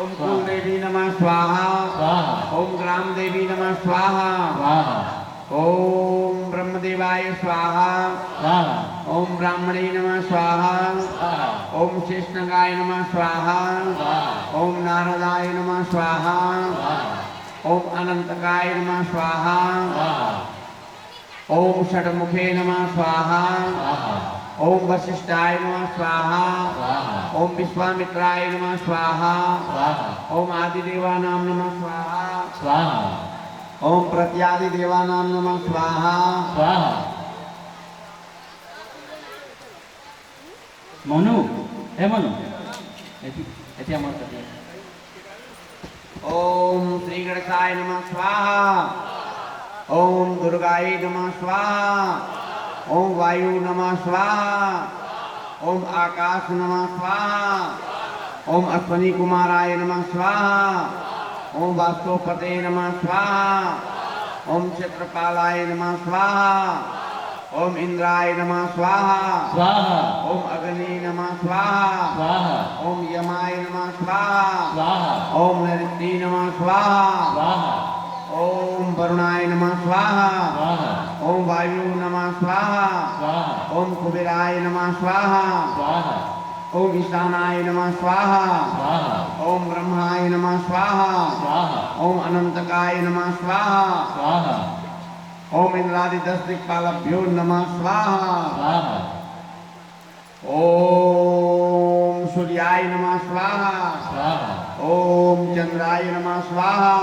ओम कुलदेवी नमः स्वाहा। ओम ग्राम देवी नमः स्वाहा। ओम ब्रह्मदेवाय स्वाहा। ओम ब्राह्मणे नमः स्वाहा। ओम शेषनागाय नमः स्वाहा। ओम नारदाय नमः स्वाहा। ओम अनंतकाय नमः स्वाहा। ओम षडमुखे नमः स्वाहा। ओम वशिष्ठाय नमः स्वाहा। ओम विश्वामित्राय नमः स्वाहा। ओम आदिदेवानां नमः स्वाहा। ओम प्रत्यादिदेवानां नमः स्वाहा। मनु हे मनु एटी अमर कर दिया। ओम श्री गणेशाय नमः स्वाहा। ओम दुर्गाय नमः स्वाहा। ओम वायु नमः स्वाहा। ओम आकाश नमः स्वाहा। ओम अश्वनी कुमाराय नमः स्वाहा। ओम वास्तुपते नमः स्वाहा। ओम क्षेत्रपालाय नमः स्वाहा। ओम इंद्राय नमः स्वाहा। ओम अग्नि नमः स्वाहा। ओम यमाय नमः स्वाहा। ओम नृत्ति नमः स्वाहा। ओम वरुणाय नमः स्वाहा। ओम वायु नमः स्वाहा। ओम कुबेराय नमः स्वाहा। ओम ईशानाय नमः स्वाहा। ओम ब्रह्माय नमः स्वाहा। ओम अनंतकाय नमः स्वाहा। ओम इंद्रादि 10 दिक्पालभ्यो नमः स्वाहा। ओम सूर्याय नमः स्वाहा। ओम चंद्राय नमः स्वाहा।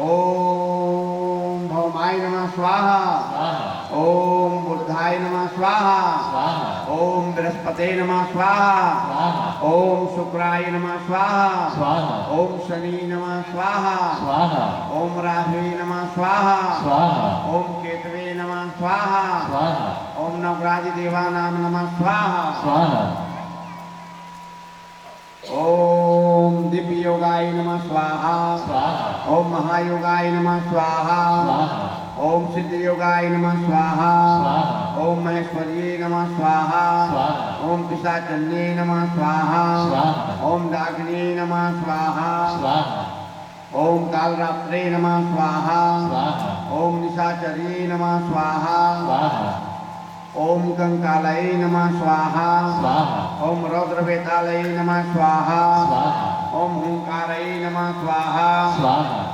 ओम भौमाय नमः स्वाहा। ओम बुद्धाय नमः स्वाहा। ओम बृहस्पते नमः स्वाहा। ओम शुक्राय नमः स्वाहा। ओम शनि नमः स्वाहा। ओम राहवे नमः स्वाहा। ओम केतवे नमः स्वाहा। ओम नवग्रहादि देवानां नमः स्वाहा। ओम दिव्य योगाय नमः स्वाहा। ओम महायोगाय नमः स्वाहा। ओम सिद्ध योगाय नमः स्वाहा। ओम महेश्वरीय नमः स्वाहा। ओम पिशाचन्ये नमः स्वाहा। ओम डाकिनी नमः स्वाहा। ओम कालरात्रे नमः स्वाहा। ओम निशाचरी नमः स्वाहा। ओम कंकालये नमः स्वाहा। ओम रौद्रवेतालये नमः स्वाहा। ओम ओंकारये नमः स्वाहा।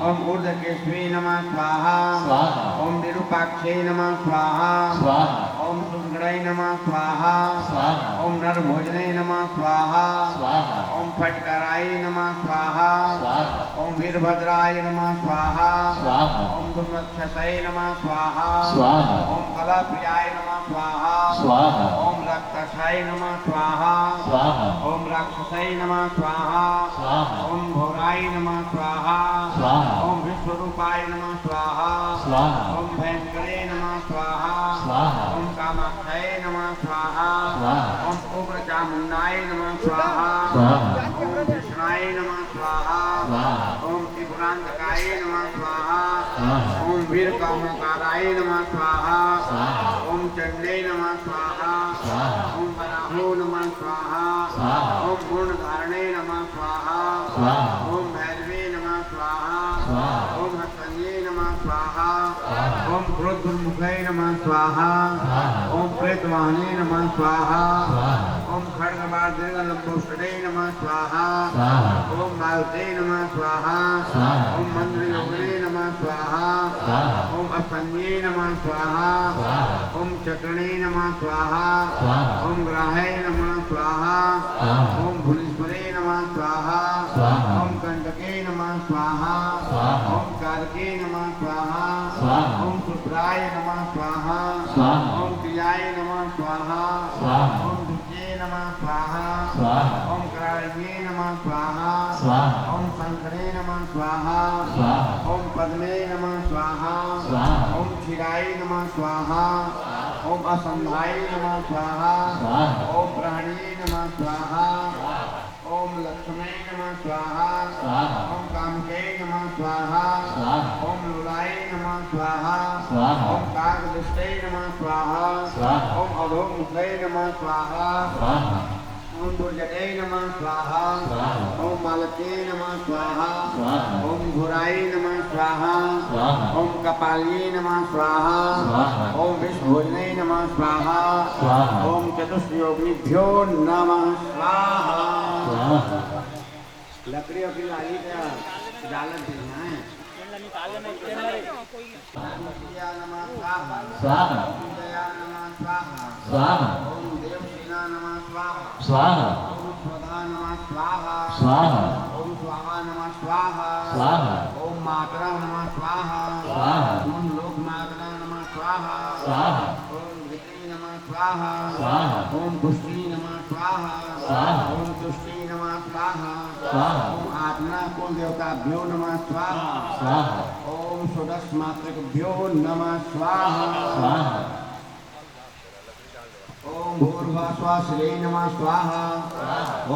ओम ऊर्ध्वकेशवे नमः स्वाहा। ओम विरूपाक्षे नमः स्वाहा। ओम सुंदराय नमः स्वाहा। ओम नरभोजने नमः स्वाहा। ओम फटकाराय नमः स्वाहा। ओम वीरभद्राय नमः स्वाहा। ओम धूम्रक्षसये नमः स्वाहा। ओम कलाप्रियाय नमः स्वाहा। ओम रक्तक्षाय नमः स्वाहा। ओम राक्षसाय नमः स्वाहा। ओम घोराय नमः स्वाहा। ओम विश्वरूपाय नमः स्वाहा। ओम भयंकरे नमः स्वाहा। ओम कामाक्षाय नमः स्वाहा। ओम उग्रचामुंडाय नमः स्वाहा। ओम कृष्णाय नमः स्वाहा। ओम त्रिपुरांतकाय नमः स्वाहा। ओम वीरकामोकाराय नमः स्वाहा। ओम चंडे नमः स्वाहा। ओम वराहो नमः स्वाहा। ओम पूर्णधारणे नमः स्वाहा। ओम भैरवे नमः स्वाहा। ओम हस्तन्ये नमः स्वाहा। ओम क्रोधोन्मुखे नमः स्वाहा। ओम प्रेतवाहने नमः स्वाहा। ओम खड्गवार्दीर्घलंबोष्ठे नमः स्वाहा। ओम मारुते नमः स्वाहा। ओम मंद्रयोगिने नमः स्वाहा। ओम अपन्ये नमः स्वाहा। ओम चक्रणे नमः स्वाहा। ओम ग्राहे नमः स्वाहा। ओम भुवनेश्वरे नमः स्वाहा। ओम कंटके नमः स्वाहा। ओम कारके नमः स्वाहा। ओम शुभ्राय नमः स्वाहा। ओम क्रियाय नमः स्वाहा। ओम धुजे नमः स्वाहा। ओम कराण्ये नमः स्वाहा। ओम शंकरे नमः स्वाहा। ओम पद्मे नमः स्वाहा। ओम क्षीराय नमः स्वाहा। ओम असंधाय नमः स्वाहा। ओम प्राणी नमः स्वाहा। ओम लक्ष्मणे नमः स्वाहा। ओम कामके नमः स्वाहा। ओम लुलाय नमः स्वाहा। ओम काकदृष्टे नमः स्वाहा। ओम अधोमुखे नमः स्वाहा। ओम दुर्जटे नमः स्वाहा ओम मालते नमः स्वाहा ओम घुराई नमः स्वाहा ओम कपालिये नमः स्वाहा ओम विष्णुभोजने नमः स्वाहा ओम चतुष्योगिभ्यो नमः स्वाहा। लकड़ियों की लाली का डालत देना है। नमः स्वाहा स्वाहा नमः स्वाहा स्वाहा ओम देवसेना नमः स्वाहा स्वाहा ओम स्वधा नमः स्वाहा स्वाहा ओम स्वाहा नमः स्वाहा स्वाहा ओम मातरा नमः स्वाहा स्वाहा ओम लोक मातरा नमः स्वाहा स्वाहा ओम वित्री नमः स्वाहा स्वाहा ओम पुष्टि नमः स्वाहा स्वाहा ओम तुष्टि नमः स्वाहा स्वाहा ओम आत्मा कुल देवताभ्यो नमः स्वाहा स्वाहा ओम षोडश मातृभ्यो नमः स्वाहा स्वाहा ओम भूर्भुवः स्वः श्री नमः स्वाहा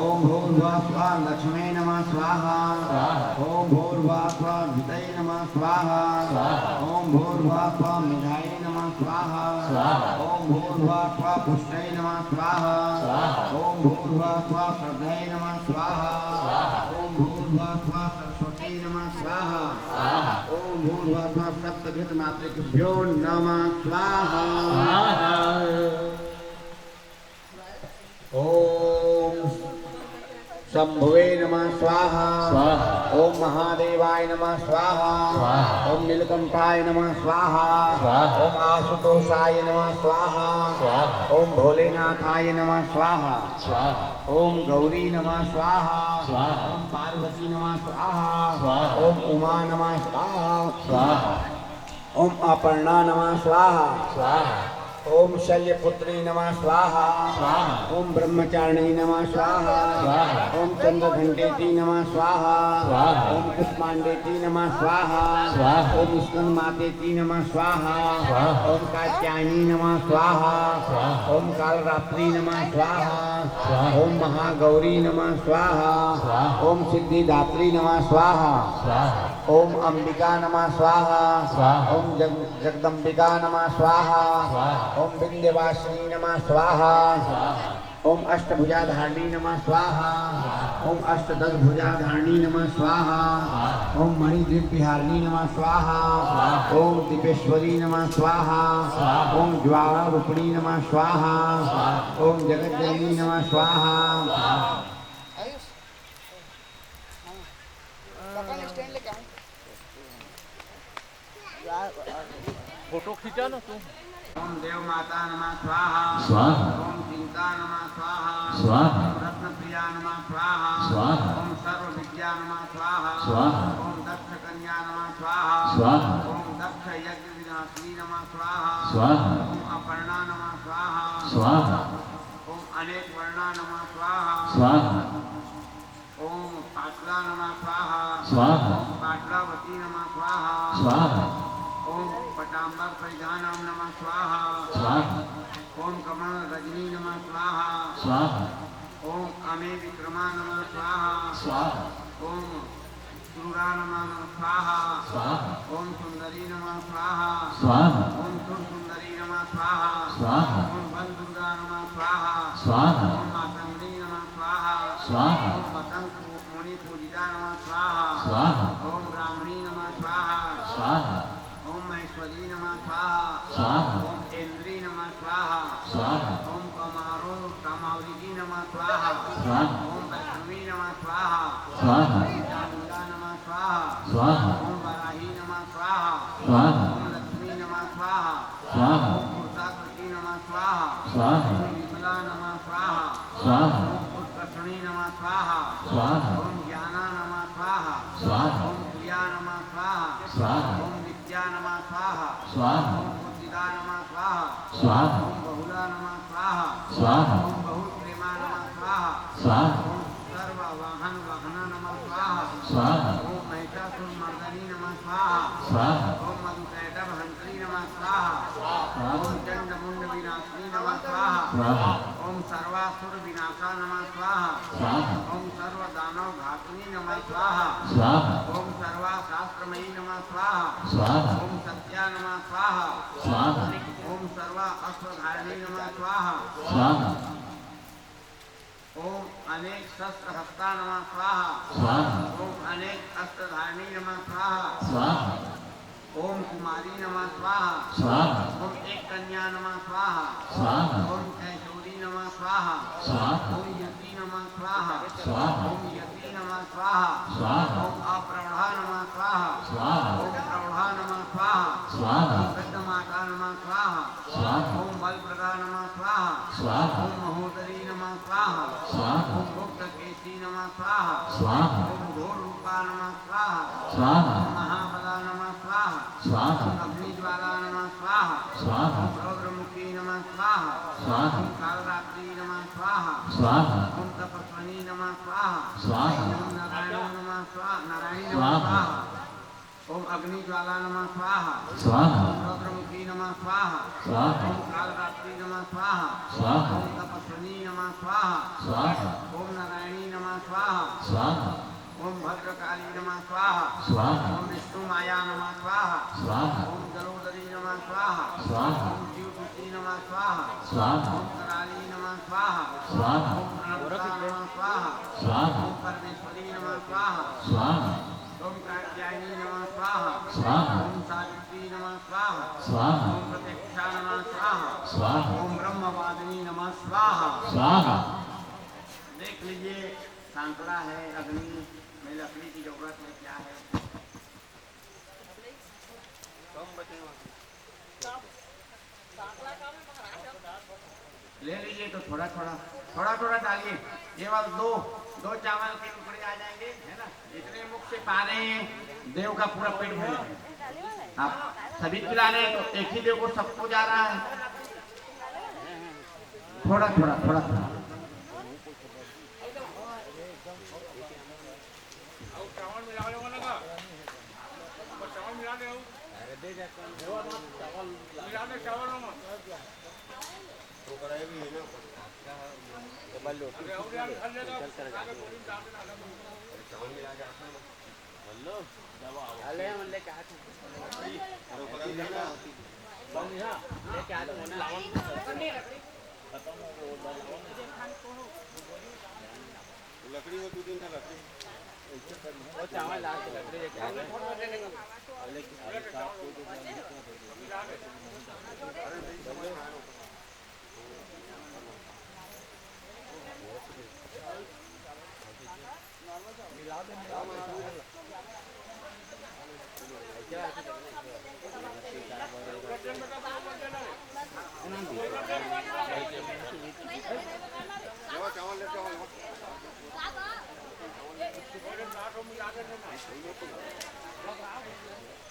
ओम भूर्भुवः स्वः लक्ष्मी नमः स्वाहा ओम भूर्भुवः स्वः वितये नमः स्वाहा ओम भूर्भुवः स्वः मेधाये नमः स्वाहा ओम भूर्भुवः स्वः पुष्टये नमः स्वाहा ओम भूर्भुवः स्वः श्रद्धये नमः स्वाहा ओम भूर्भुवः स्वः सरस्वती नमः स्वाहा ओम भूर्भुवः स्वः सप्तभित मातृभ्यो नमः स्वाहा। ओम शंभुवे नमः स्वाहा ओम महादेवाय नमः स्वाहा ओम नीलकंठाय नमः स्वाहा ओम आशुतोषाय नमः स्वाहा ओम भोलेनाथाय नमः स्वाहा ओम गौरी नमः स्वाहा ओम पार्वती नमः स्वाहा ओम उमा नमः स्वाहा ओम अपर्णा नमः स्वाहा ओम शल्यपुत्री नमः स्वाहा ओम ब्रह्मचारिणी नमः स्वाहा ओम चंद्रघंटेति नमः स्वाहा ओम पुष्पांडेति नमः स्वाहा ओम स्कंदमातेति नमः स्वाहा ओम कात्यायनी नमः स्वाहा ओम कालरात्रि नमः स्वाहा ओम महागौरी नमः स्वाहा ओम सिद्धिदात्री नमः स्वाहा ओम अंबिका नमः स्वाहा ओम जगदंबिका नमः स्वाहा ओम विंध्यवासिनी नमः स्वाहा ओम अष्टभुजाधारिणी नमः स्वाहा ओम अष्टदशभुजाधारिणी नमः स्वाहा ओम मणिद्वीपविहारिणी नमः स्वाहा ओम दीपेश्वरी नमः स्वाहा ओम ज्वालारूपिणी नमः स्वाहा ओम जगज्जननी नमः स्वाहा। फोटो खींचा ना तू। ओम देव माता नमः स्वाहा स्वाहा ओम चिंता नमः स्वाहा स्वाहा ओम रत्नप्रिया नमः स्वाहा स्वाहा ओम सर्व विद्या नमः स्वाहा स्वाहा ओम दक्ष कन्या नमः स्वाहा स्वाहा ओम दक्ष यज्ञ विनाशिनी नमः स्वाहा स्वाहा ओम अपर्णा नमः स्वाहा स्वाहा ओम अनेक वर्णा नमः स्वाहा स्वाहा ओम पाटला नमः स्वाहा स्वाहा ओम पाटलावती नमः स्वाहा स्वाहा ओम पटाम्बर परिधानम नमः स्वाहा स्वाहा ओम कमल रजनी नमः स्वाहा स्वाहा ओम अमे विक्रमा नमः स्वाहा स्वाहा ओम क्रूरा नमः स्वाहा स्वाहा ओम सुंदरी नमः स्वाहा स्वाहा ओम सुंदरी नमः स्वाहा स्वाहा ओम बल दुर्गा नमः स्वाहा स्वाहा ओम मातंगरी नमः स्वाहा स्वाहा ओम पतंग मुनि पूजिता नमः स्वाहा स्वाहा ओम ब्राह्मणी नमः स्वाहा स्वाहा ओम महेश्वरी नमः स्वाहा स्वाहा ओम इंद्री नमः स्वाहा स्वाहा ओम कामावती नमः स्वाहा स्वाहा ओम वैष्णवी नमः स्वाहा स्वाहा चामुंडा नमः स्वाहा स्वाहा ओम वराही नमः स्वाहा स्वाहा ओम लक्ष्मी नमः स्वाहा स्वाहा ओम पुरुषाकृति नमः स्वाहा स्वाहा ओम विमला नमः स्वाहा स्वाहा ओम उत्कर्षणी नमः स्वाहा स्वाहा ओम ज्ञाना नमः स्वाहा स्वाहा ओम प्रिया नमः स्वाहा स्वाहा ओम विद्या नमः स्वाहा स्वाहा ओम बुद्धिदा नमः स्वाहा स्वाहा ओम बहुला नमः स्वाहा स्वाहा ओम बहुप्रेमा नमः स्वाहा स्वाहा ओम सर्ववाहन वाहना नमः स्वाहा स्वाहा ओम महिषासुरमर्दनी नमः स्वाहा स्वाहा ओम मधुकैटभहंत्री नमः स्वाहा ओम चंडमुंड विनाशिनी नमः स्वाहा स्वाहा ओम सर्वासुर विनाशा नमः स्वाहा स्वाहा ओम सर्वदानव घातनी नमः स्वाहा स्वाहा ओम सर्वाशास्त्रमयी नमः स्वाहा स्वाहा ओम सत्या नमः स्वाहा स्वाहा ओम सर्वा अस्त्रधारिणी नमः स्वाहा स्वाहा ओम अनेक शस्त्र हस्ता नमः स्वाहा स्वाहा ओम अनेक अस्त्रधारिणी नमः स्वाहा स्वाहा ओम कुमारी नमः स्वाहा स्वाहा ओम एक कन्या नमः स्वाहा स्वाहा ओम कैशोरी नमः स्वाहा स्वाहा ओम यति नमः स्वाहा स्वाहा ओम यति नमः स्वाहा स्वाहा ओम अप्रौढ़ा नमः स्वाहा स्वाहा ओम प्रौढ़ा नमः स्वाहा स्वाहा ओम वृद्ध माता नमः स्वाहा स्वाहा ओम बलप्रदा नमः स्वाहा स्वाहा ओम महोदरी नमः स्वाहा स्वाहा ओम गुप्त केशी नमः स्वाहा स्वाहा ओम घोर रूपा नमः स्वाहा स्वाहा ओम महाबला नमः स्वाहा स्वाहा ओम अग्निज्वाला नमः स्वाहा स्वाहा ओम रौद्रमुखी नमः स्वाहा स्वाहा ओम कालरात्रि नमः स्वाहा स्वाहा ओम तपस्वनी नमः स्वाहा स्वाहा ओम नारायण नमः स्वाहा नारायण नमः स्वाहा स्वाहा ओम अग्निज्वाला नमः स्वाहा स्वाहा ओम रौद्रमुखी नमः स्वाहा स्वाहा ओम कालरात्रि नमः स्वाहा स्वाहा ओम तपस्वनी नमः स्वाहा स्वाहा ओम नारायणी नमः स्वाहा स्वाहा ओम भद्रकाली नमः स्वाहा स्वाहा ओम विष्णु माया नमः स्वाहा स्वाहा ओम जलोदरी नमः स्वाहा स्वाहा ओम जीवपुत्री नमः स्वाहा स्वाहा ओम कराली नमः स्वाहा स्वाहा ओम प्रणवता नमः स्वाहा स्वाहा ओम परमेश्वरी नमः स्वाहा स्वाहा ओम कात्यायनी नमः स्वाहा स्वाहा ओम सावित्री नमः स्वाहा स्वाहा ओम प्रत्यक्षा नमः स्वाहा स्वाहा ओम ब्रह्मवादिनी नमः स्वाहा। स्वाहा देख लीजिए सांकड़ा है अग्नि में लकड़ी की जरूरत है क्या है। ले लीजिए तो थोड़ा थोड़ा डालिए। ये बात दो चावल के टुकड़े आ जाएंगे है ना। इतने मुख से पा रहे हैं देव का पूरा पेट भर जाएगा। आप सभी खिला रहे हैं तो एक ही देव को सबको जा रहा है। थोड़ा लकड़ी हो 2 दिन का लकड़ी वो चावल ला के लकड़ी लेके आ गए। चावल ले चावल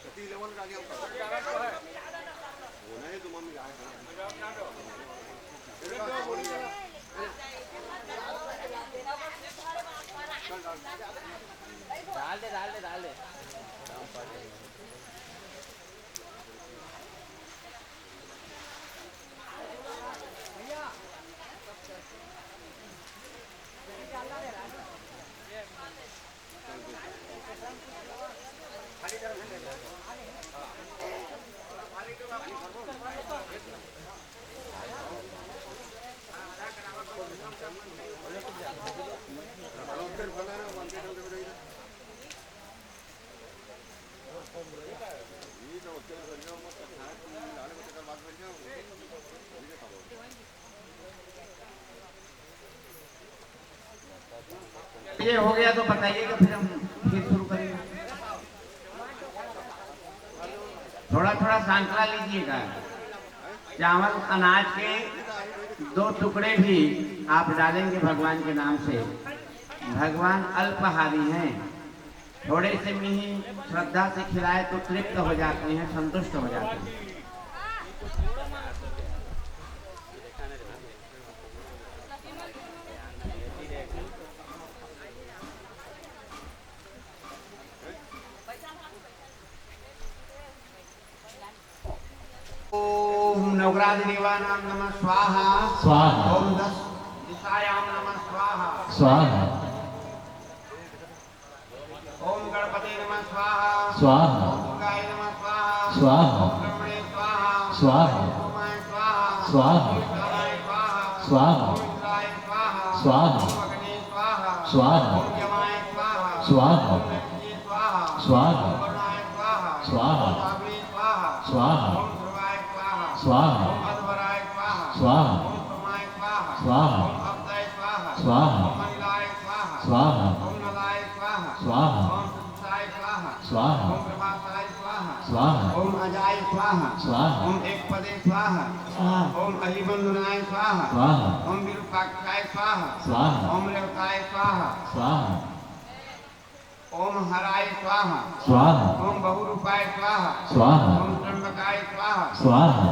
कति लेवल का गया होना है तो मम्मी डाल दे ये हो गया तो बताइएगा फिर हम फिर शुरू करेंगे। थोड़ा सांकड़ा लीजिएगा। चावल अनाज के 2 टुकड़े भी आप डालेंगे भगवान के नाम से। भगवान अल्पहारी हैं। थोड़े से में ही श्रद्धा से खिलाए तो तृप्त हो जाते हैं, संतुष्ट हो जाते हैं। ओम नवग्राज देवानां नमः स्वाहा स्वाहा ओम 10 दिशायां नमः स्वाहा स्वाहा ओम गणपते नमः स्वाहा स्वाहा ओम दुर्गाय नमः स्वाहा स्वाहा ओम ब्रह्मणे स्वाहा स्वाहा ओम सोमाय स्वाहा स्वाहा ओम कालाय स्वाहा स्वाहा ओम इंद्राय स्वाहा स्वाहा ओम अग्नि स्वाहा स्वाहा ओम यमाय स्वाहा स्वाहा ओम नरसिंह स्वाहा स्वाहा ओम वरुणाय स्वाहा स्वाहा ओम अग्नि स्वाहा स्वाहा ओम ध्रुवाय स्वाहा स्वाहा ओम अध्वराय स्वाहा स्वाहा ओम सोमाय स्वाहा स्वाहा ओम अब्दाय स्वाहा स्वाहा ओम अनिलाय स्वाहा स्वाहा ओम नलाय स्वाहा स्वाहा ओम सुसाय स्वाहा स्वाहा ओम प्रभासाय स्वाहा स्वाहा ओम अजाय स्वाहा स्वाहा ओम एकपदे स्वाहा स्वाहा ओम अहिबंधुनाय स्वाहा स्वाहा ओम विरूपाक्षाय स्वाहा स्वाहा ओम रेवताय स्वाहा स्वाहा ओम हराय स्वाहा स्वाहा ओम बहुरूपाय स्वाहा स्वाहा ओम त्र्यंबकाय स्वाहा स्वाहा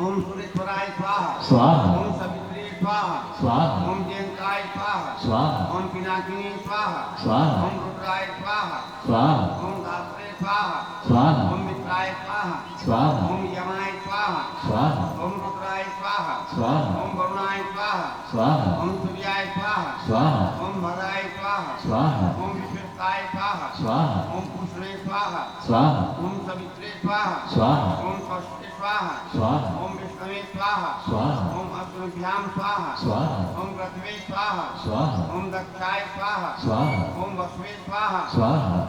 ओम सुरेश्वराय स्वाहा स्वाहा ओम सवित्री स्वाहा स्वाहा ओम जयंताय स्वाहा स्वाहा ओम पिनाकिनी स्वाहा स्वाहा ओम रुद्राय स्वाहा स्वाहा ओम दात्रे स्वाहा स्वाहा ओम मित्राय स्वाहा स्वाहा ओम यमाय स्वाहा स्वाहा ओम रुद्राय स्वाहा स्वाहा ओम वरुणाय स्वाहा स्वाहा ओम सूर्याय स्वाहा स्वाहा ओम भराय स्वाहा स्वाहा ओम विश्वस्ताय स्वाहा स्वाहा ओम पुष्णे स्वाहा स्वाहा ओम सवित्रे स्वाहा स्वाहा ओम कौशिके स्वाहा स्वाहा ओम विष्णवे स्वाहा स्वाहा ओम अग्निभ्याम स्वाहा स्वाहा ओम रथवे स्वाहा स्वाहा ओम दक्षाय स्वाहा स्वाहा ओम वसवे स्वाहा स्वाहा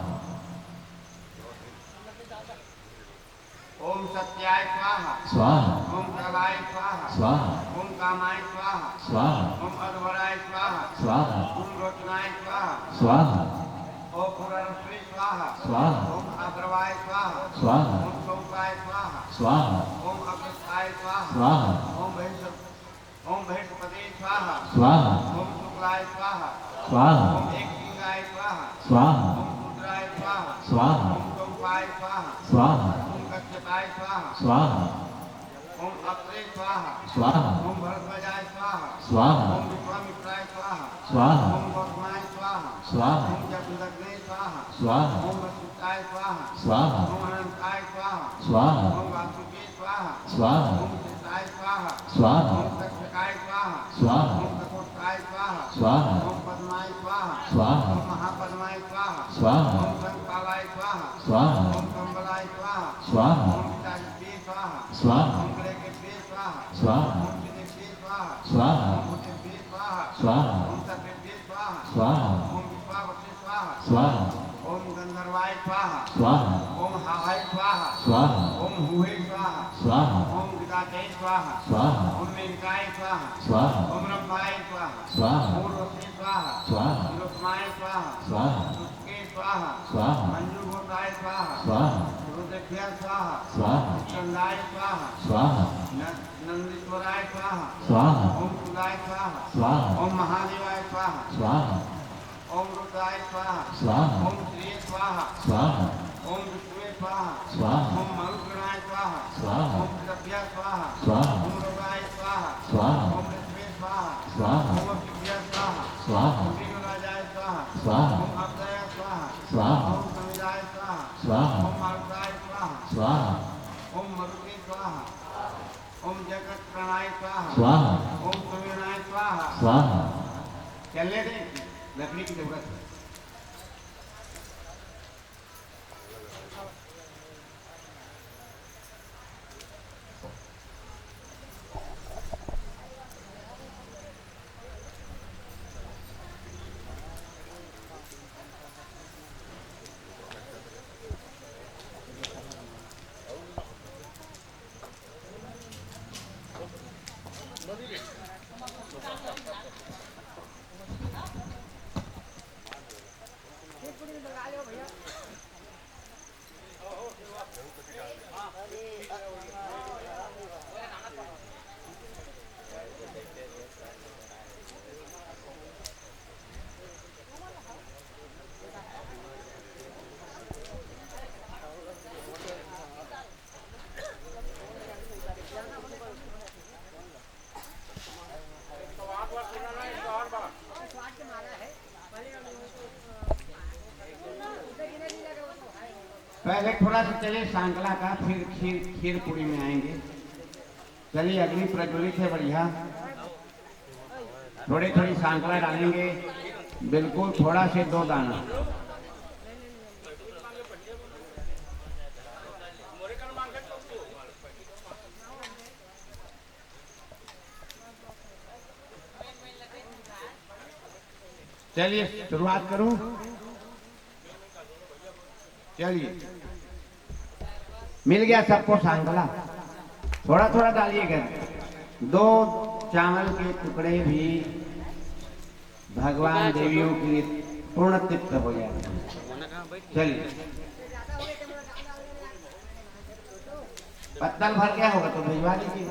ओम सत्याय स्वाहा स्वाहा ओम प्रलय स्वाहा स्वाहा ओम कामाय स्वाहा स्वाहा ओम अध्वराय स्वाहा स्वाहा ओम रोचनाय स्वाहा स्वाहा ओम पुरस्वे स्वाहा स्वाहा ओम अग्रवाय स्वाहा स्वाहा ओम सोमकाय स्वाहा स्वाहा ओम अग्रस्थाय स्वाहा स्वाहा ओम बृहस्पति स्वाहा स्वाहा ओम शुक्लाय स्वाहा स्वाहा ओम एकलिंगाय स्वाहा स्वाहा ओम रुद्राय स्वाहा स्वाहा ओम सोमकाय स्वाहा स्वाहा ओम कक्षपाय स्वाहा स्वाहा ओम अत्रे स्वाहा स्वाहा ओम भरद्वाजाय स्वाहा स्वाहा ओम विश्वामित्राय स्वाहा स्वाहा ओम गौतमाय स्वाहा स्वाहा ओम जगदग्ने स्वाहा स्वाहा ओम वसुताय स्वाहा स्वाहा ओम अनंताय स्वाहा स्वाहा ओम वासुकी स्वाहा स्वाहा ओम चित्ताय स्वाहा स्वाहा ओम तक्षकाय स्वाहा स्वाहा ओम कपोताय स्वाहा स्वाहा ओम पद्माय स्वाहा स्वाहा ओम महापद्माय स्वाहा स्वाहा ओम कंकालाय स्वाहा स्वाहा ओम कंबलाय स्वाहा स्वाहा ओम पिताजी स्वाहा स्वाहा ओम ग्रेके स्वाहा स्वाहा ओम चिदिके स्वाहा स्वाहा ओम बुद्धि स्वाहा स्वाहा ओम सत्य स्वाहा स्वाहा ओम विश्वावती स्वाहा स्वाहा ओम गंधर्वाय स्वाहा स्वाहा ओम हाहाय स्वाहा स्वाहा ओम हुए स्वाहा स्वाहा ओम विदाते स्वाहा स्वाहा ओम मेनकाय स्वाहा स्वाहा ओम रंभाय स्वाहा स्वाहा ओम रोशनी स्वाहा स्वाहा रुक्माय स्वाहा स्वाहा सुष्के स्वाहा स्वाहा मंजू गोताय स्वाहा स्वाहा रुद्रख्या स्वाहा स्वाहा चंदाय स्वाहा स्वाहा नंदीश्वराय स्वाहा स्वाहा ओम सुदाय स्वाहा स्वाहा ओम महादेवाय स्वाहा स्वाहा ओम रुद्राय स्वाहा स्वाहा ओम श्री स्वाहा स्वाहा ओम विष्णु स्वाहा स्वाहा ओम मरुगणाय स्वाहा स्वाहा ओम कृतभ्य स्वाहा स्वाहा ओम रोगाय स्वाहा स्वाहा ओम विष्णु स्वाहा स्वाहा ओम शिव्य स्वाहा स्वाहा ओम विगुराजाय स्वाहा स्वाहा ओम अब्दय स्वाहा स्वाहा ओम समिदाय स्वाहा स्वाहा ओम मारुताय स्वाहा स्वाहा ओम मरुगे स्वाहा ओम जगत प्रणाय स्वाहा स्वाहा ओम समीनाय स्वाहा स्वाहा चलने दें लकड़ी की जरूरत है पहले थोड़ा सा चलिए सांकला का, फिर खीर पूरी में आएंगे। चलिए अग्नि प्रज्वलित है बढ़िया, थोड़ी थोड़ी सांकला डालेंगे, बिल्कुल थोड़ा से 2 दाना। चलिए शुरुआत करूं। चलिए मिल गया सबको सांगला, थोड़ा थोड़ा डालिएगा। 2 चावल के टुकड़े भी भगवान देवियों के लिए पूर्ण तृप्त हो जाते हैं। चलिए पत्तल भर गया होगा तो भिजवा दीजिए।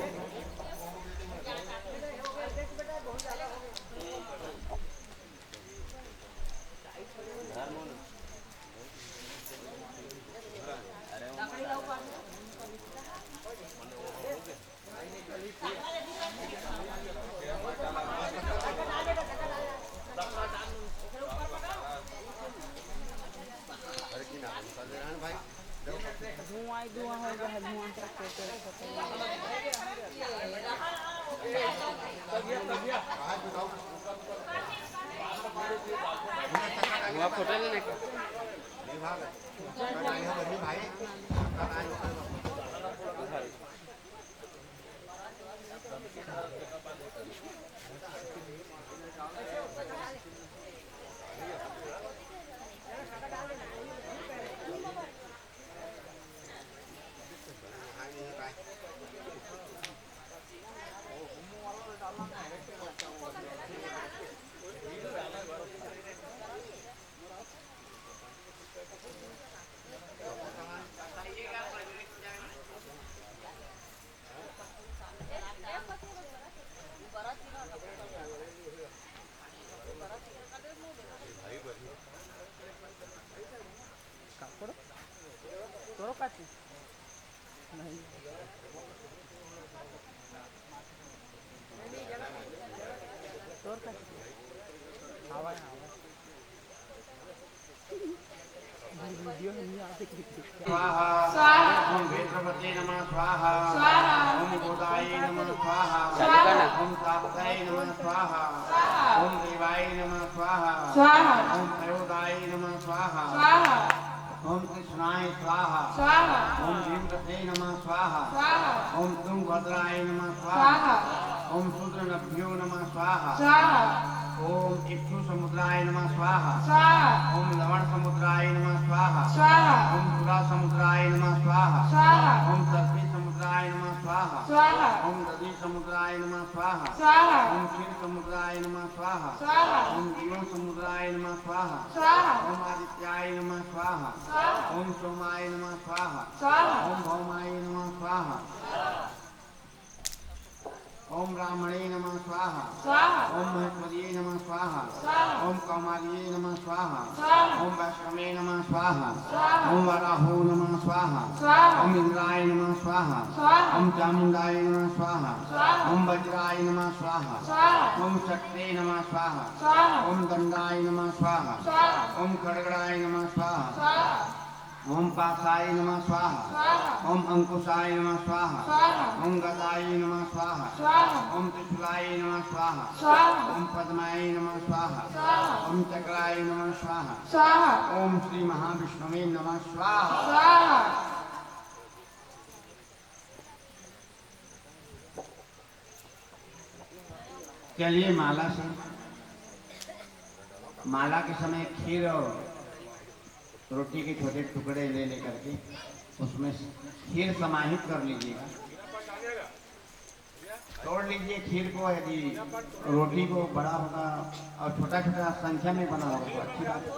स्वाहा ओम वेत्रपते नमः स्वाहा ओम गोदाय नमः स्वाहा ओम तापकाय नमः स्वाहा ओम देवाय नमः स्वाहा ओम प्रयोदाय नमः स्वाहा ओम कृष्णाय स्वाहा ओम भीमरते नमः स्वाहा ओम तुंगभद्राय नमः स्वाहा ओम शूद्रनभ्यो नमः स्वाहा ओम इक्षु समुद्राय नमः स्वाहा ओम लवण समुद्राय नमः स्वाहा ओम सुरा समुद्राय नमः स्वाहा ओम तर्पी समुद्राय नमः स्वाहा ओम दधी समुद्राय नमः स्वाहा ओम क्षीर समुद्राय नमः स्वाहा ओम जीवन समुद्राय नमः स्वाहा ओम आदित्याय नमः स्वाहा ओम सोमाय नमः स्वाहा ओम भौमाय नमः स्वाहा ओम ब्राह्मणे नमः स्वाहा ओम महेश्वरिये नमः स्वाहा ओम कौमार्ये नमः स्वाहा ओम वैष्णवे नमः स्वाहा ओम वराहो नमः स्वाहा ओम इंद्राय नमः स्वाहा ओम चामुंडाय नमः स्वाहा ओम वज्राय नमः स्वाहा ओम शक्ते नमः स्वाहा ओम दंडाय नमः स्वाहा ओम खड्गराय नमः स्वाहा ओम पासाय नमः स्वाहा ओम अंकुशाय नमः स्वाहा ओम गदाय नमः स्वाहा ओम त्रिशूलाय नमः स्वाहा ओम पद्माय नमः स्वाहा ओम चक्राय नमः स्वाहा ओम श्री महाविष्णुवे नमः स्वाहा। चलिए माला से, माला के समय खीर और रोटी के छोटे टुकड़े ले लेकर के उसमें खीर समाहित कर लीजिएगा। तोड़ लीजिए खीर को, यदि रोटी को बड़ा होगा और छोटा छोटा संख्या में बना होगा तो अच्छी बात है।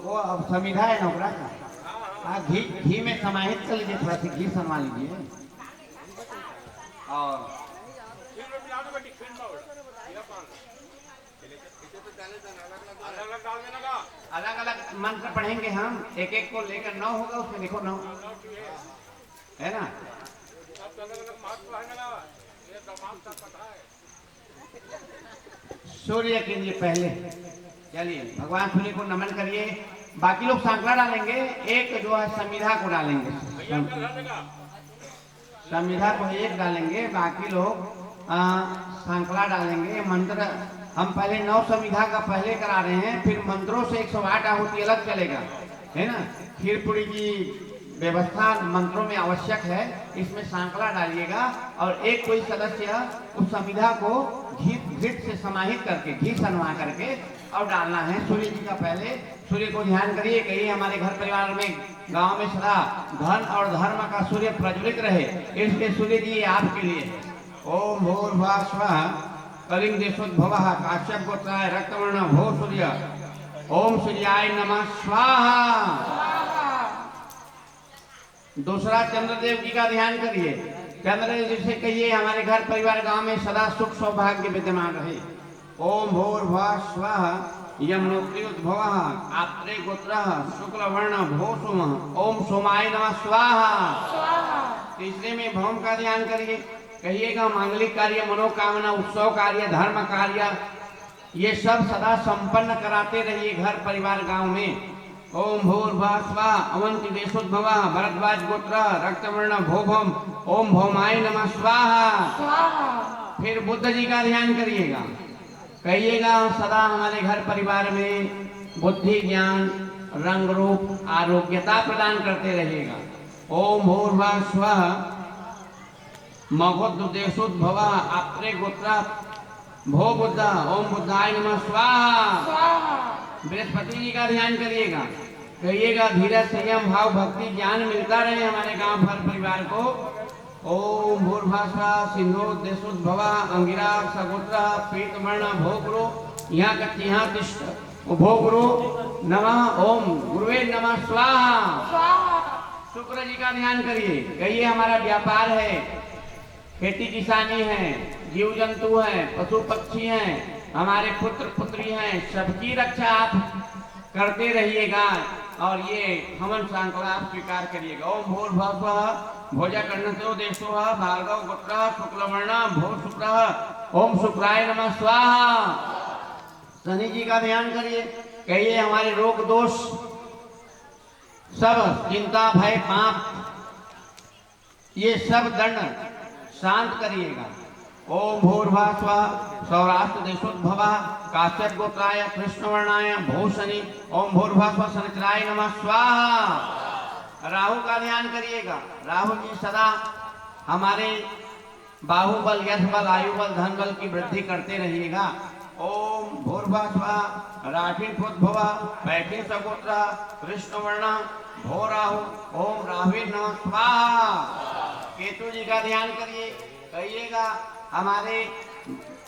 वो अब समीधा है नौकरा का। हाँ, घी में समाहित कर लीजिए, थोड़ा सा घी सनवा लीजिए और अलग अलग मंत्र पढ़ेंगे हम, एक एक को लेकर 9 होगा, उसमें देखो 9 है ना। सूर्य के लिए पहले चलिए भगवान सूर्य को नमन करिए बाकी लोग सांकला डालेंगे, एक जो है संविधा को डालेंगे। संविधा को एक डालेंगे, बाकी लोग सांकला डालेंगे। मंत्र हम पहले 9 संविधा का पहले करा रहे हैं, फिर मंत्रों से 108 आहुति अलग चलेगा, है ना। खीर पूरी की व्यवस्था मंत्रों में आवश्यक है, इसमें सांकला डालिएगा और एक कोई सदस्य उस संविधा को घृत से समाहित करके, घी सनवा करके और डालना है सूर्य जी का। पहले सूर्य को ध्यान करिए, कहिए हमारे घर परिवार में, गांव में सदा धन और धर्म का सूर्य प्रज्वलित रहे, इसलिए सूर्य जी आपके लिए। ओम भूर्भुवः स्वः कलिंग देशोद्भवः काश्यप गोत्राय रक्तवर्ण भो सूर्य ओम सूर्याय नमः स्वाहा। दूसरा चंद्रदेव जी का ध्यान करिए। चंद्रदेव जी से कहिए हमारे घर परिवार गांव में सदा सुख सौभाग्य विद्यमान रहे। ओम भूर्भुवः स्वः यमुनोत्रियोद्भवः आत्रे गोत्रः शुक्लवर्ण भो सोमः ओम सोमाय नमः स्वाहा। तीसरे में भौम का ध्यान करिए, कहिएगा मांगलिक कार्य, मनोकामना, उत्सव कार्य, धर्म कार्य, ये सब सदा संपन्न कराते रहिए घर परिवार गांव में। ओम भूर्भुवः स्वः अवंति देशोद्भवः भरद्वाज गोत्र रक्तवर्ण भोभम ओम भौमाय नमः स्वाहा। फिर बुद्ध जी का ध्यान करिएगा, कहिएगा सदा हमारे घर परिवार में बुद्धि ज्ञान रंग रूप आरोग्यता प्रदान करते रहिएगा। ओम भूर्भुवः स्वः मगोद्देशोद्भवः आत्रे गोत्र भो बुद्ध ओम बुद्धाय नमः स्वाहा। बृहस्पति जी का ध्यान करिएगा, कहिएगा धीरज संयम भाव भक्ति ज्ञान मिलता रहे हमारे गांव भर परिवार को। ओम भूर्भुवः स्वः सिंधोदेशोद्भवः अंगिरा सगोत्र पीतवर्ण भोगुरु यहाँ तिष्ठ भोगुरु नमः ओम गुरुवे नमः स्वाहा। शुक्र जी का ध्यान करिए, कहिए हमारा व्यापार है, खेती किसानी है, जीव जंतु है, पशु पक्षी हैं, हमारे पुत्र पुत्री हैं, सबकी रक्षा आप करते रहिएगा और ये हवन सांकला आप स्वीकार करिएगा। ओम भूर्भुवः स्वः भोजा कर्णतो देशो भार्गव गोत्र शुक्लवर्ण भो शुक्र ओम शुक्राय नमः स्वाहा। शनि जी का ध्यान करिए, कहिए हमारे रोग दोष सब चिंता भय पाप ये सब दंड शांत करिएगा। ओम भूर्भुवः स्वः सौराष्ट्र देशोद्भवः काश्यप गोत्राय कृष्णवर्णाय भूषणी ओम भूर्भुवः स्वः शनिचराय नमः स्वाहा। राहु का ध्यान करिएगा, राहु जी सदा हमारे बाहुबल यश बल आयु बल धन बल की वृद्धि करते रहिएगा। ओम भूर्भुवः स्वः राठिन प्रोद्भवः पैठिन सगोत्र कृष्णवर्ण भो राहु ओम राहुवे नमः स्वाहा। केतु जी का ध्यान करिए, कहिएगा हमारे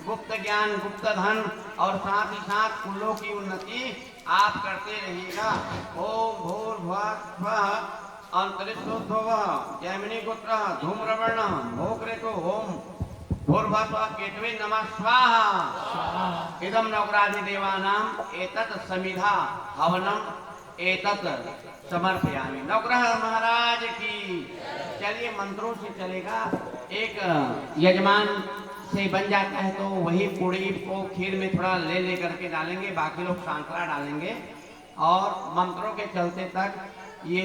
गुप्त ज्ञान गुप्त धन और साथ ही साथ कुलों की उन्नति आप करते रहिएगा। ओम भूर्भुवः स्वः अंतरिक्षोद्भवः जैमिनी गोत्र धूम्रवर्ण भोक्रेतो ओम भूर्भुवः स्वः केतवे नमः स्वाहा। इदं नवग्रहाधिदेवानां एतत् समिधा हवनम एतत् समर्पयामि। नवग्रह महाराज की। चलिए मंत्रों से चलेगा, एक यजमान से बन जाता है तो वही पूड़ी को खीर में थोड़ा ले करके डालेंगे, बाकी लोग सांकला डालेंगे और मंत्रों के चलते तक ये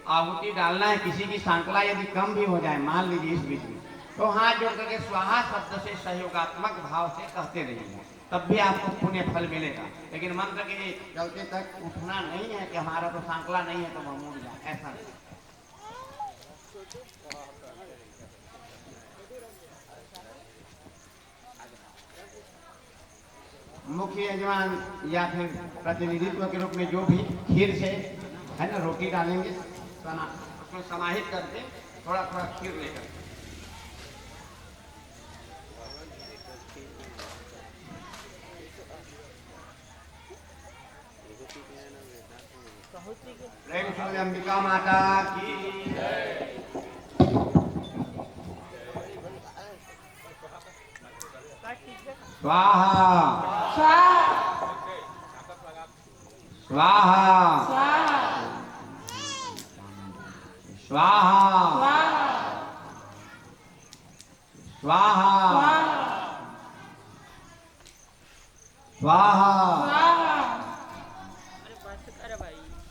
आहुति डालना है। किसी की सांकला यदि कम भी हो जाए, मान लीजिए इस बीच में, तो हाथ जोड़ करके स्वाहा शब्द से सहयोगात्मक भाव से कहते रहिए, तब भी आपको पुण्य फल मिलेगा। लेकिन मंत्र के चलते तक उठना नहीं है कि हमारा तो सांकला नहीं है तो हम उठ जाए, ऐसा नहीं। मुख्य यजमान या फिर प्रतिनिधित्व के रूप में जो भी खीर से है ना रोटी डालेंगे, उसमें समाहित करके थोड़ा थोड़ा खीर लेकर प्रेम से अंबिका माता की स्वाहा स्वाहा स्वाहा स्वाहा स्वाहा।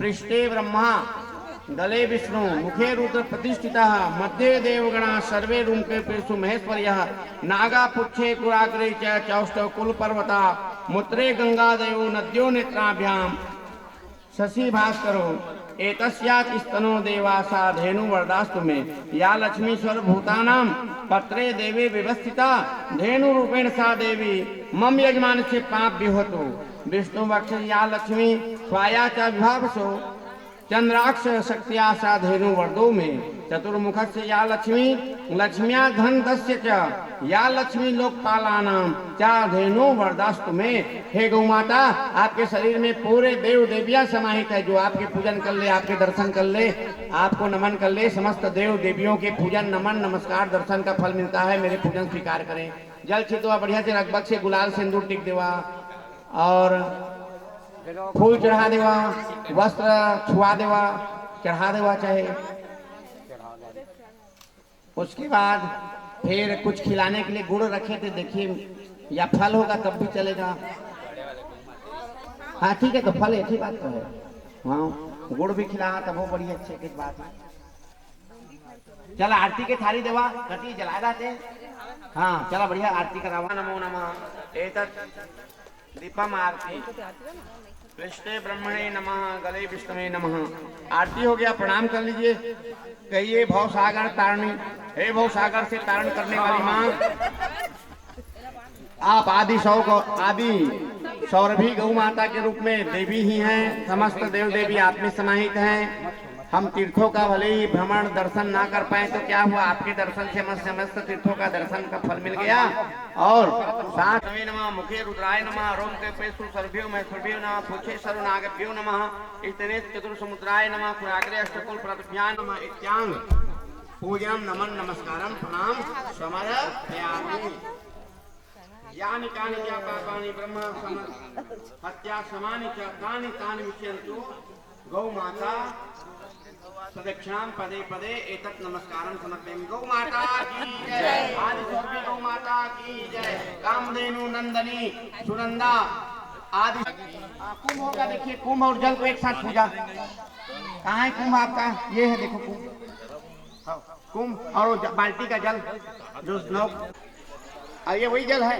पृष्ठे ब्रह्मा गले विष्णु मुखे रुद्र प्रतिष्ठितः मध्ये देवगणा सर्वे रूपकेषु महेश्वर्यः नागा पुच्छे कुराग्रे च चौष्टव कुल पर्वता मूत्रे गंगादयो नद्यो नेत्राभ्याम शशि भास्करो एतस्यात् स्तनो देवासा धेनु वरदास्तु मे या लक्ष्मी सर्वभूतानां पत्रे देवी व्यवस्थिता धेनु रूपेण सा देवी मम यजमान से पाप विहोतु विष्णु वक्ष या लक्ष्मी स्वाया च विभावसो चंद्राक्ष शक्तिया सा धेनु वर्दो में चतुर्मुख से या लक्ष्मी लक्ष्म्या धन दस्य च या लक्ष्मी लोकपालानाम चा धेनु वरदास्तु में। हे गौ माता, आपके शरीर में पूरे देव देवियां समाहित है। जो आपके पूजन कर ले, आपके दर्शन कर ले, आपको नमन कर ले, समस्त देव देवियों के पूजन नमन नमस्कार दर्शन का फल मिलता है। मेरे पूजन स्वीकार करें। जल छिटवा बढ़िया से रगबग से गुलाल सिंदूर टिक देवा और फूल चढ़ा देवा, वस्त्र छुआ देवा, चढ़ा देवा चाहे। उसके बाद फिर कुछ खिलाने के लिए गुड़ रखे थे, देखिए या फल होगा तब भी चलेगा। हाँ ठीक है, तो फल एक ही बात तो है। हाँ गुड़ भी खिलाया तब वो बड़ी अच्छी की बात है। चला आरती के थाली देवा, कटी जला जाते। हाँ चला बढ़िया आरती करावा। नमो नमः एतत् दीपम आरती कृष्णे ब्रह्मणे नमः गले विष्णुवे नमः। आरती हो गया, प्रणाम कर लीजिए। कहिए भव सागर तारणी, हे भव सागर से तारण करने वाली माँ, आप आदि सौरभी गौ माता के रूप में देवी ही हैं। समस्त देव देवी आप में समाहित हैं। हम तीर्थों का भले ही भ्रमण दर्शन ना कर पाए तो क्या हुआ, आपके दर्शन से समस्त तीर्थों का दर्शन का फल मिल गया। और साथ नमः मुखे रुद्राय नमः रोम के पेशु सर्भ्यो में सर्भ्यो नमः पुछे सर्व नागभ्यो नमः इतने चतुर्समुद्राय नमः कुराग्रे अष्टकुल प्रतिभ्यां नमः इत्यांग पूजनम नमन नमस्कारम प्रणाम समर्पयामि। यानि कानि च पापानि ब्रह्म हत्या समानि च तानि तानि विष्यन्तु गौ माता सदक्षिणाम पदे पदे एतत् नमस्कारम समर्पयामि। गौ माता की जय। आदि स्वरूपी गौ माता की जय। कामधेनु नंदनी सुनंदा आदि। कुंभ होगा, देखिए कुंभ और जल को एक साथ पूजा। कहाँ है कुंभ आपका? ये है, देखो कुंभ। कुंभ और बाल्टी का जल जो ये वही जल है।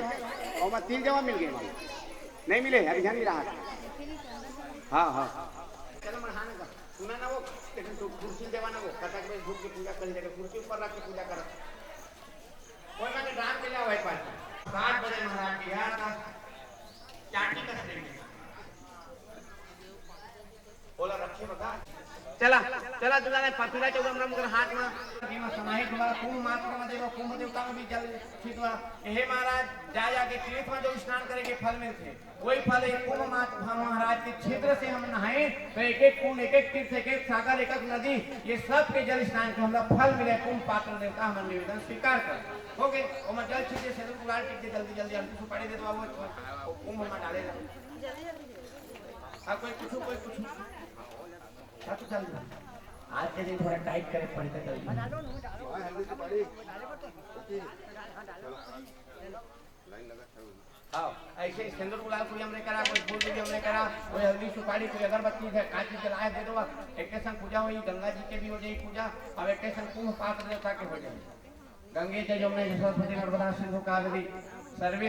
और मैं 3 जगह मिल गए, नहीं मिले अभी ध्यान नहीं रहा। हाँ हाँ चलो मरहाने का सुना ना वो, लेकिन तो कुर्सी देवाना वो कटक में झुक के पूजा कर लेगा, कुर्सी ऊपर रख के पूजा कर। कोई मैंने ड्राम के लिए वही पास 7 बजे महाराज की यार चाटी कर देंगे। बोला रखिए बता। चला चला दुलाने पतिला चौदम रम कर हाथ में जीवा समाहित हुआ। कुंभ मात्र में देखो, कुंभ देवता में भी जल छिटवा। हे महाराज जा के तीर्थ में जो स्नान करेंगे फल मिलते, वही फल एक कुंभ महाराज के क्षेत्र से हम नहाए तो एक एक कुंभ, एक एक तीर्थ, एक एक सागर, एक एक नदी, ये सब के जल स्नान के हमरा फल मिले। कुंभ पात्र देवता हम निवेदन स्वीकार कर हो गए। और मैं जल छिटे से गुलाल टिक जल्दी जल्दी अंतिम सुपारी दे दो। वो कुंभ में डालेगा। कोई कुछ आज के दिन थोड़ा टाइट करे पड़े तो ऐसे सिंदूर गुलाल कोई हमने करा, कोई फूल भी हमने करा, कोई हल्दी सुपारी, कोई अगरबत्ती है, कांची जलाए दे दो। एक संग पूजा हुई, गंगा जी के भी हो जाए पूजा। अब एक संग कुंभ पात्र देवता के हो जाए। गंगे जल जमुने सरस्वती नर्मदा सिंधु कावेरी सर्वे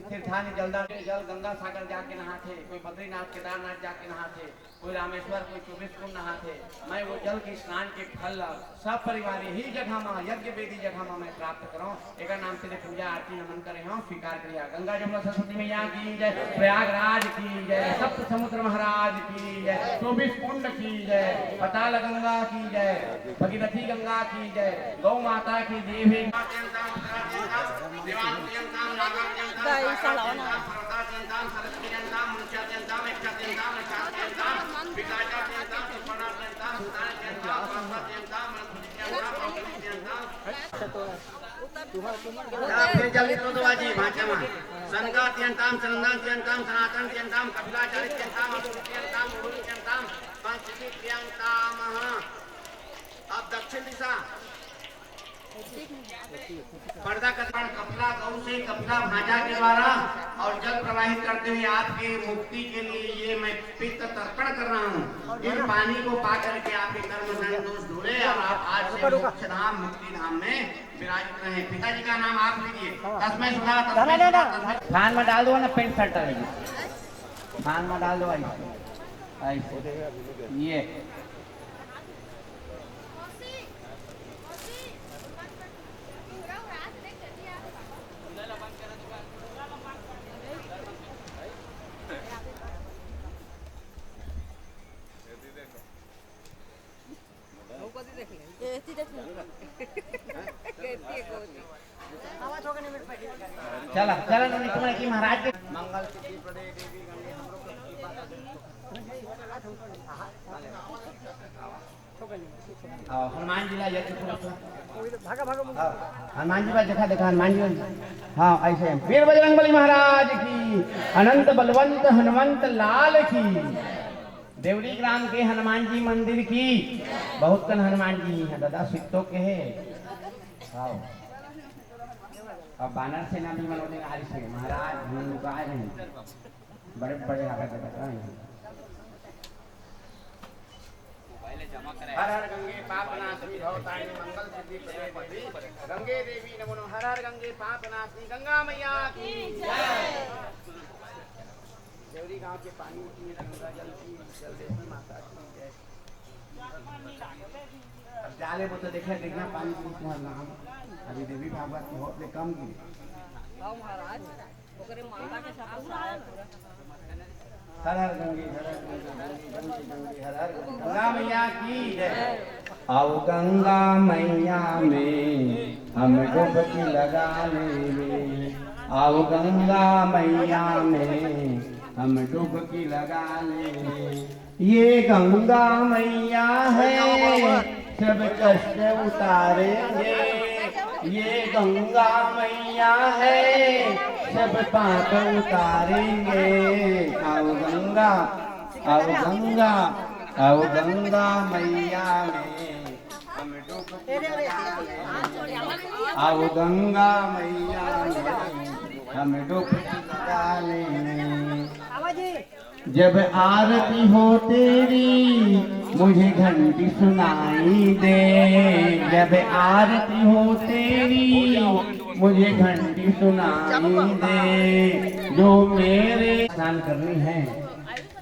तीर्थानि जलदान जल गंगा सागर जाके नहाते, कोई बद्रीनाथ केदारनाथ जाके नहाते, कोई रामेश्वर, कोई 24 कुंड नहाते। मैं वो जल के स्नान के फल सब परिवार ही जगह में यज्ञ वेदी जगह में मैं प्राप्त करूँ। एक नाम से पूजा आरती नमन करे हूँ, स्वीकार करिए। गंगा जमुना सरस्वती मैया की जय, प्रयागराज की जय, सप्त समुद्र महाराज की जय, 24 कुंड की जय, पताल गंगा की जय, भगीरथी गंगा की जय, गौ माता की देवी जल्दी तो दवाजी भाषा में संगा त्यंताम संदान त्यंताम सनातन त्यंताम कपिलाचार्य त्यंताम त्यंताम गुरु त्यंताम पंचमी त्यंताम। अब दक्षिण दिशा पर्दा कथन कपिला गौ से कपिला भांजा के द्वारा और जल प्रवाहित करते हुए आपके मुक्ति के लिए ये मैं पित्त तर्पण कर रहा हूँ। इस पानी को पा करके आपके कर्म दंड दोष धुले और आप आज से मोक्ष धाम मुक्ति धाम में विराजित रहे। पिताजी का नाम आप लीजिए। तस्मै सुधा तस्मै सुधा तस्मै। थान में डाल दो ना, पेंट शर्ट रहेगी, थान में डाल दो ऐसे ऐसे ये चला चला तुम्हारे की महाराज के मंगल सिद्धि प्रदे देवी गंगे हम लोग की बात हनुमान जी ला हनुमान जी देखा देखा हनुमान जी। हाँ ऐसे वीर बजरंगबली महाराज की, अनंत बलवंत हनुमंत लाल की, देवरी ग्राम के हनुमान जी मंदिर की। बहुत कन हनुमान जी हैं दादा, सिद्धों के है। हाँ अब बानर सेना भी मनोने आज से महाराज आए हैं, बड़े बड़े हर हर गंगे पापनाशनी भवतारिणी मंगल सिद्धि प्रदे देवी गंगे देवी नमो नमः। हर हर गंगे पापनाशनी गंगा मैया की जय। देवरी गांव के पानी की, गंगा जल की, जल देवी माता की जय। अब डाले वो तो देखना पानी की नाम अभी देवी भागवत बहुत कम की महाराज हर हर गंगे हर हर गंगे हर हर गंगा मैया की जय। आओ गंगा मैया में हम डुबकी लगा ले, आओ गंगा मैया में हम डुबकी लगा ले। ये गंगा मैया है सब कष्ट उतारेंगे, ये गंगा मैया है सब पाप उतारेंगे। आओ गंगा आओ गंगा आओ गंगा मैया में हम डुबकी लगा ले, आओ गंगा मैया में हम डुबकी लगा ले। जब आरती हो तेरी मुझे घंटी सुनाई दे, जब आरती हो तेरी मुझे घंटी सुनाई दे। जो मेरे स्नान करनी है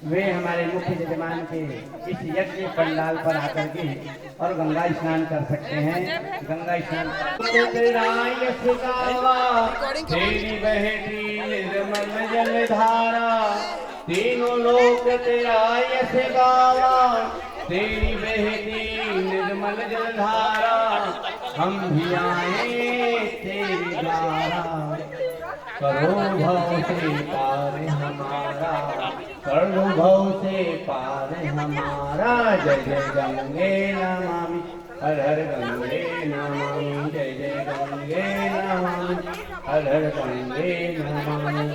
वे हमारे मुख्य यजमान के इस यज्ञ पंडाल पर आकर के और गंगा स्नान कर सकते हैं। गंगा स्नान तेरी बहती निर्मल जलधारा, तीनों लोक तेरा यश गावा, तेरी बहती निर्मल जलधारा। हम भी आए तेरी द्वारा, करो भव से पार हमारा, करो भव से पार हमारा। जय जय गंगे नमामि हर हर गंगे नमामि, जय जय गंगे नमामि हर हर गंगे नमामि।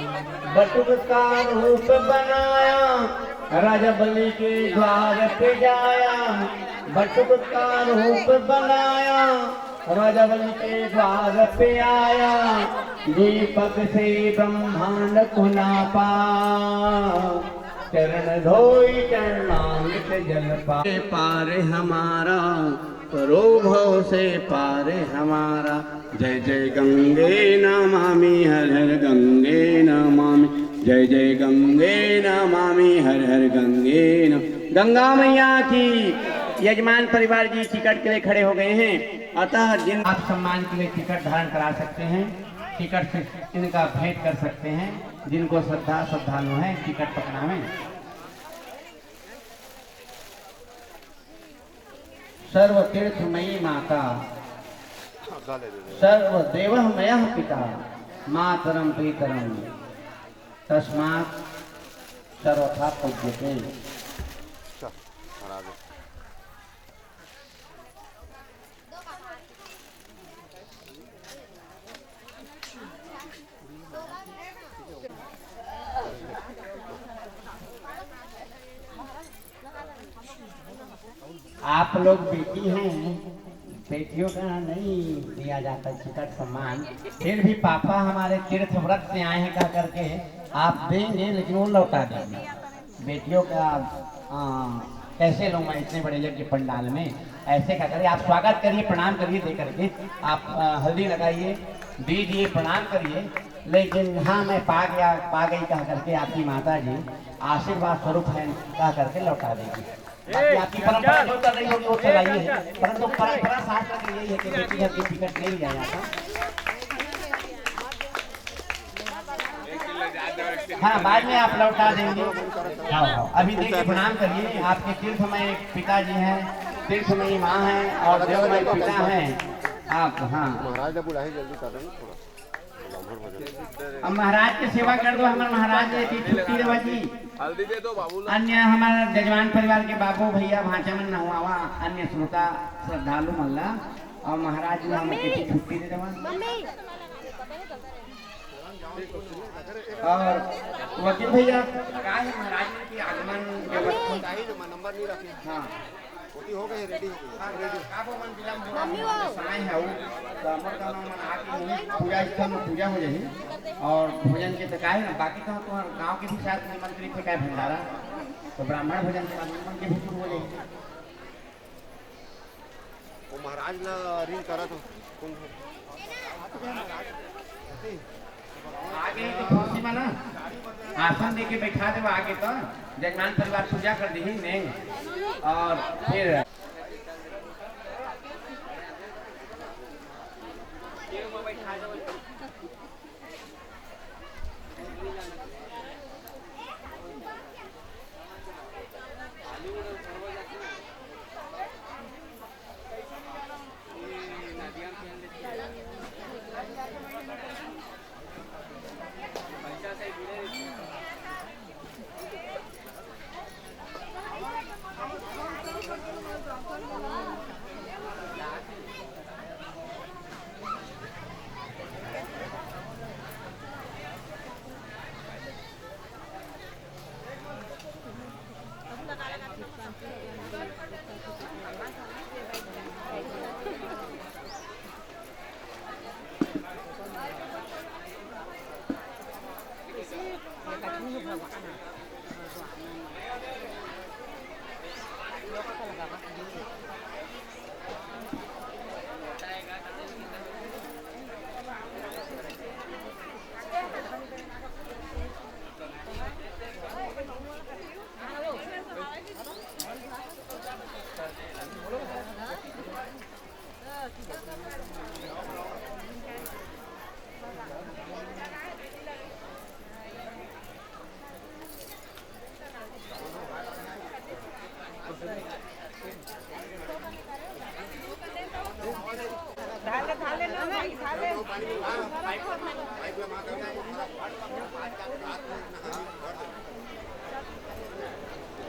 बटुक का रूप बनाया राजा बलि के द्वार पे जाया, बटुक का रूप बनाया राजा बलि के द्वार पे आया। दीपक से ब्रह्मांड को नापा, चरण धोई चरणामृत जल पार हमारा, करो भव से पार हमारा। जय जय गंगे नमामि हर हर गंगे नमामि, जय जय गंगे नमामि हर हर गंगे नम। गंगा मैया की। यजमान परिवार जी टिकट के लिए खड़े हो गए हैं, अतः जिन आप सम्मान के लिए टिकट धारण करा सकते हैं, टिकट से इनका भेंट कर सकते हैं। जिनको श्रद्धालु है टिकट पकड़ावे। सर्व तीर्थमयी माता, सर्व देवमयः पिता, मातरम पितरम, तस्मात् सर्वथा पूज्यते। आप लोग बेटी हैं बेटियों का नहीं दिया जाता चिकट सम्मान, फिर भी पापा हमारे तीर्थ व्रत से आए हैं कह करके आप देंगे, लेकिन वो लौटा देंगे। बेटियों का कैसे लूँ मैं इतने बड़े यज्ञ पंडाल में, ऐसे क्या करिए, आप स्वागत करिए, प्रणाम करिए, दे करके आप हल्दी लगाइए, दीजिए, प्रणाम करिए। लेकिन हाँ मैं पा गई कह करके आपकी माता जी आशीर्वाद स्वरूप है कह करके लौटा देगी। बाकी आपकी परंपरा जो चल रही होगी वो चलाइए, परंतु परंपरा शास्त्र यही है कि बेटी घर की टिकट नहीं लिया जाता। हाँ बाद में आप लौटा देंगे। हाँ अभी देखिए प्रणाम करिए, आपके तीर्थमय पिताजी हैं, तीर्थमयी माँ हैं और देवमय पिता हैं आप। हाँ महाराज ने बुलाए जल्दी कर रहे हैं थोड़ा अब महाराज की सेवा कर दो, हमारे महाराज की छुट्टी देवा जी। हल्दी दे दो बाबू। अन्य हमारे जजमान परिवार के बाबू भैया भांचा में नहुआ, अन्य श्रोता श्रद्धालु मल्ला और महाराज ने हमें किसी छुट्टी दे देवा। और वकील भैया क्या है महाराज की आगमन व्यवस्था नंबर नहीं रखे। हाँ हो गए रेडी हो गए। समय है वो पूजा स्थल में पूजा हो जाए और भोजन के तो का है ना, बाकी तो तुम्हारे गाँव के भी साथ निमंत्रित है क्या भंडारा, तो ब्राह्मण भोजन के बाद निमंत्रण के भी शुरू हो जाएगी। वो महाराज ना रिंग करा तो कौन आगे तो कुर्सी में ना आसन दे के बैठा देवा आगे, तो जजमान परिवार पूजा कर दी नहीं और फिर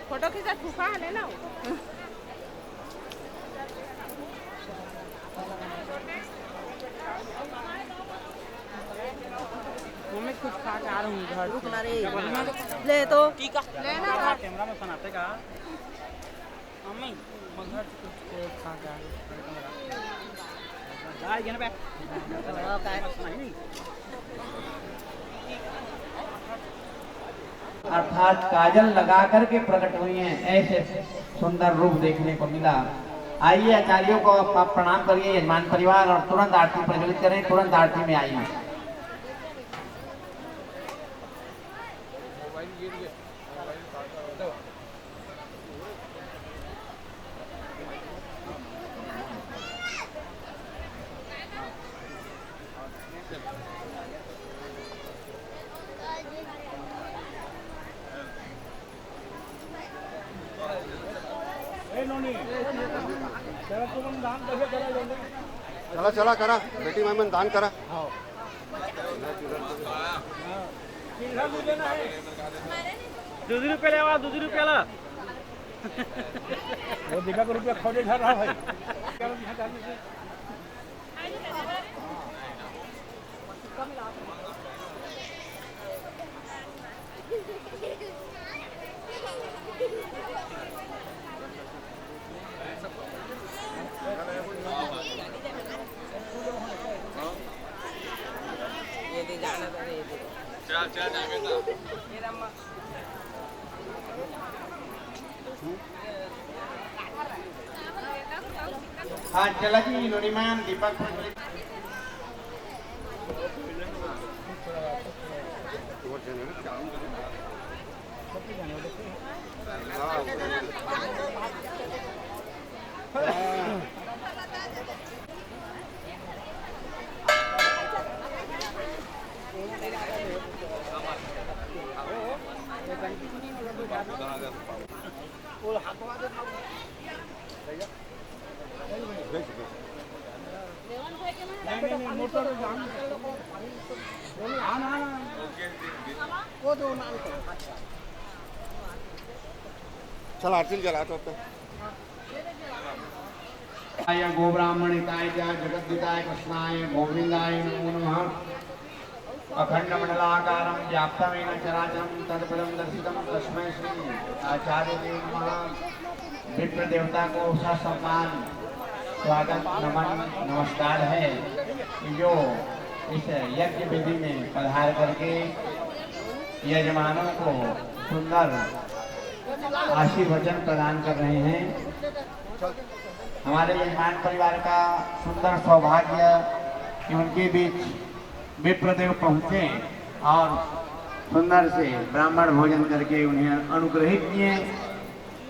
फोटो खींचा फूफा है ना मैं कुछ खा के आ रहा हूँ घर। रुकना रे ले तो लेना कैमरा में बनाते का मम्मी मैं घर से कुछ खा के आ रहा हूँ। अर्थात काजल लगा करके प्रकट हुई हैं, ऐसे सुंदर रूप देखने को मिला। आइए आचार्यों को आप प्रणाम करिए, यजमान परिवार, और तुरंत आरती प्रज्वलित करें, तुरंत आरती में आइए। चला चला करा बेटी मामन दान करा। ₹2 ले आवा, ₹2 ला वो दिखा को रुपया खोजे जा रहा भाई। हाँ चला जी नुनिमान दीपक चल आरती चला तो गोब्राह्मणिताय च जगद्दिताय कृष्णाय गोविंदाय नमो नमः। अखंडमंडलाकारं व्याप्तमेन चराचरं तत्पदं दर्शितं तस्मै श्री आचार्यदेव नमः। विप्र देवता को ससम्मान स्वागत नमन नमस्कार है कि जो इस यज्ञ विधि में पधार करके यजमानों को सुंदर आशीर्वचन प्रदान कर रहे हैं। हमारे यजमान परिवार का सुंदर सौभाग्य कि उनके बीच विप्रदेव पहुँचे और सुंदर से ब्राह्मण भोजन करके उन्हें अनुग्रहित किए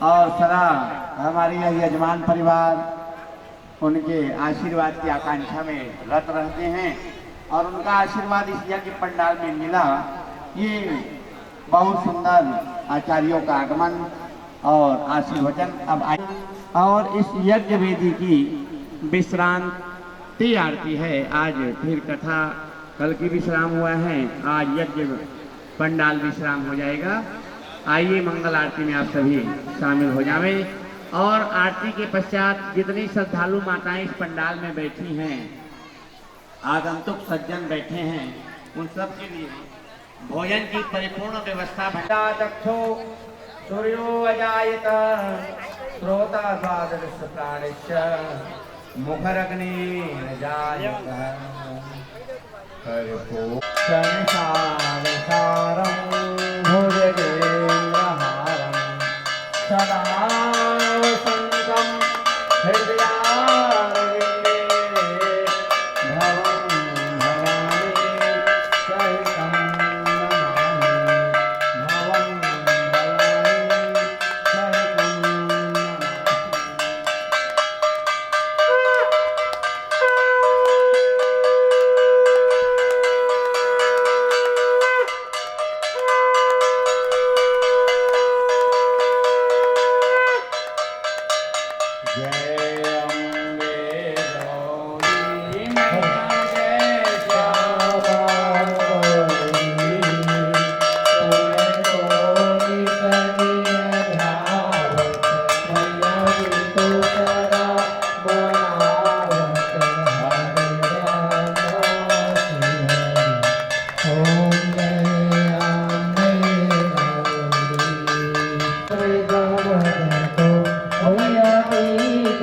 और सदा हमारी यह यजमान परिवार उनके आशीर्वाद की आकांक्षा में रत रहते हैं और उनका आशीर्वाद इस यज्ञ पंडाल में मिला। ये बहुत सुंदर आचार्यों का आगमन और आशीर्वचन अब आए और इस यज्ञ वेदी की विश्रांति आरती है। आज फिर कथा कल की विश्राम हुआ है, आज यज्ञ पंडाल विश्राम हो जाएगा। आइए मंगल आरती में आप सभी शामिल हो जावे और आरती के पश्चात जितनी श्रद्धालु माताएं इस पंडाल में बैठी हैं, आगंतुक सज्जन बैठे हैं, उन सब के लिए भोजन की परिपूर्ण व्यवस्था भंडा दक्षो सूर्यो अजायत श्रोता स्वादृश प्राणिश्च मुखरग्निर्जायत संसारसारं भुजगेन्द्रहारं सदा वसन्तं हृदयारविन्दे भवं भवानी सहितं नमामि भवं भवानी सहितं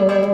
Oh,